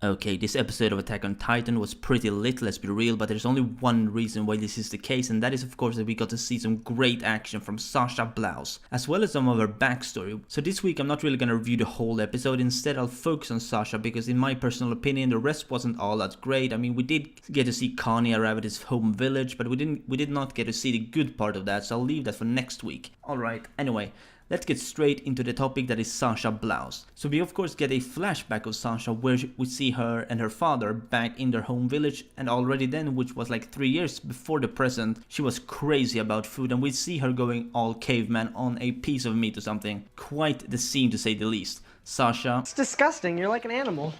Okay, this episode of Attack on Titan was pretty lit, let's be real, but there's only one reason why this is the case, and that is of course that we got to see some great action from Sasha Blouse, as well as some of her backstory. So this week I'm not really gonna review the whole episode, instead I'll focus on Sasha, because in my personal opinion the rest wasn't all that great. I mean, we did get to see Connie arrive at his home village, but we did not get to see the good part of that, so I'll leave that for next week. Alright, anyway. Let's get straight into the topic that is Sasha Blouse. So we of course get a flashback of Sasha where we see her and her father back in their home village, and already then, which was like 3 years before the present, she was crazy about food, and we see her going all caveman on a piece of meat or something. Quite the scene to say the least. Sasha... It's disgusting, you're like an animal.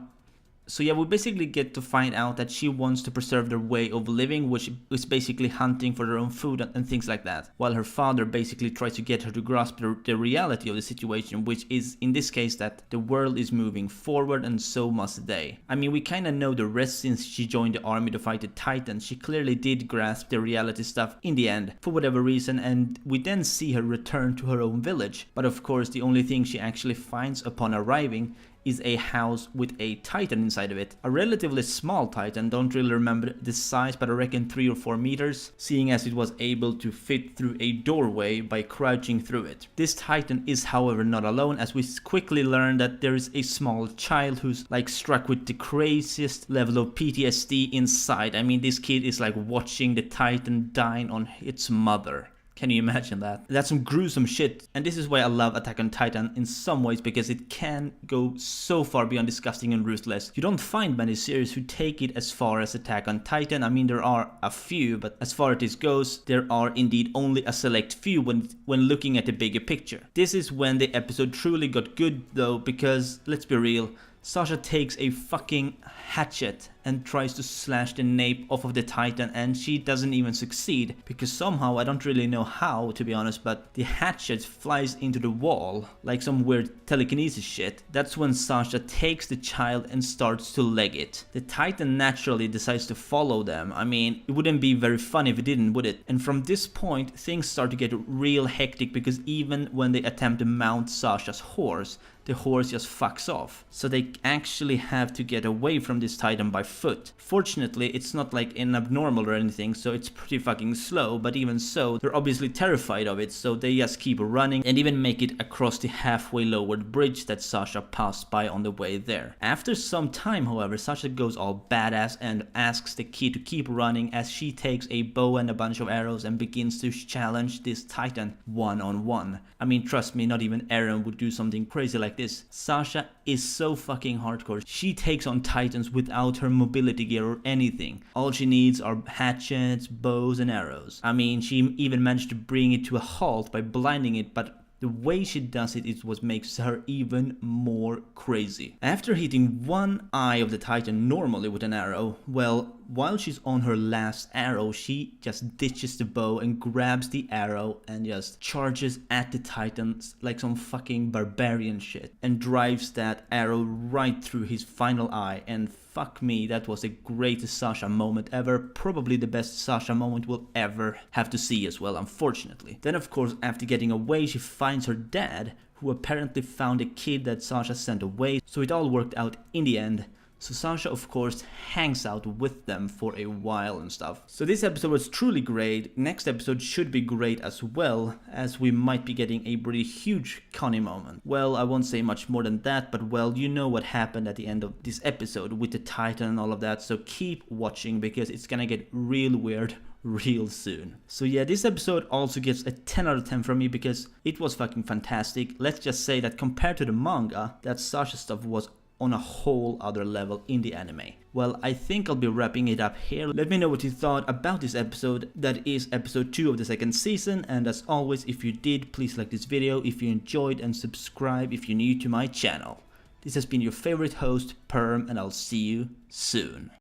So yeah, we basically get to find out that she wants to preserve their way of living, which is basically hunting for their own food and things like that. While her father basically tries to get her to grasp the reality of the situation, which is in this case that the world is moving forward and so must they. I mean, we kinda know the rest since she joined the army to fight the Titans. She clearly did grasp the reality stuff in the end, for whatever reason, and we then see her return to her own village. But of course, the only thing she actually finds upon arriving is a house with a Titan inside of it. A relatively small Titan, don't really remember the size, but I reckon 3 or 4 meters, seeing as it was able to fit through a doorway by crouching through it. This Titan is however not alone, as we quickly learn that there is a small child who's like struck with the craziest level of PTSD inside. I mean, this kid is like watching the Titan dying on its mother. Can you imagine that? That's some gruesome shit, and this is why I love Attack on Titan in some ways, because it can go so far beyond disgusting and ruthless. You don't find many series who take it as far as Attack on Titan. I mean, there are a few, but as far as this goes, there are indeed only a select few when looking at the bigger picture. This is when the episode truly got good though, because let's be real, Sasha takes a fucking hatchet and tries to slash the nape off of the Titan, and she doesn't even succeed, because somehow, I don't really know how to be honest, but the hatchet flies into the wall like some weird telekinesis shit. That's when Sasha takes the child and starts to leg it. The Titan naturally decides to follow them. I mean, it wouldn't be very fun if it didn't, would it? And from this point things start to get real hectic, because even when they attempt to mount Sasha's horse, the horse just fucks off. So they actually have to get away from this Titan by foot. Fortunately, it's not like an abnormal or anything, so it's pretty fucking slow, but even so, they're obviously terrified of it, so they just keep running and even make it across the halfway lowered bridge that Sasha passed by on the way there. After some time, however, Sasha goes all badass and asks the kid to keep running as she takes a bow and a bunch of arrows and begins to challenge this Titan one-on-one. I mean, trust me, not even Eren would do something crazy like this. Sasha is so fucking hardcore. She takes on Titans without her mobility gear or anything. All she needs are hatchets, bows and arrows. I mean, she even managed to bring it to a halt by blinding it, but the way she does it is what makes her even more crazy. After hitting one eye of the Titan normally with an arrow, well, while she's on her last arrow, she just ditches the bow and grabs the arrow and just charges at the Titans like some fucking barbarian shit, and drives that arrow right through his final eye. And fuck me, that was the greatest Sasha moment ever. Probably the best Sasha moment we'll ever have to see as well, unfortunately. Then of course, after getting away, she finds her dad, who apparently found a kid that Sasha sent away, so it all worked out in the end. So Sasha of course hangs out with them for a while and stuff. So this episode was truly great. Next episode should be great as well, as we might be getting a pretty huge Connie moment. Well, I won't say much more than that, but well, you know what happened at the end of this episode with the Titan and all of that, so keep watching because it's gonna get real weird real soon. So yeah, this episode also gets a 10 out of 10 from me because it was fucking fantastic. Let's just say that compared to the manga, that Sasha stuff was on a whole other level in the anime. Well, I think I'll be wrapping it up here. Let me know what you thought about this episode. That is episode 2 of the second season, and as always, if you did, please like this video if you enjoyed and subscribe if you're new to my channel. This has been your favorite host, Perm, and I'll see you soon.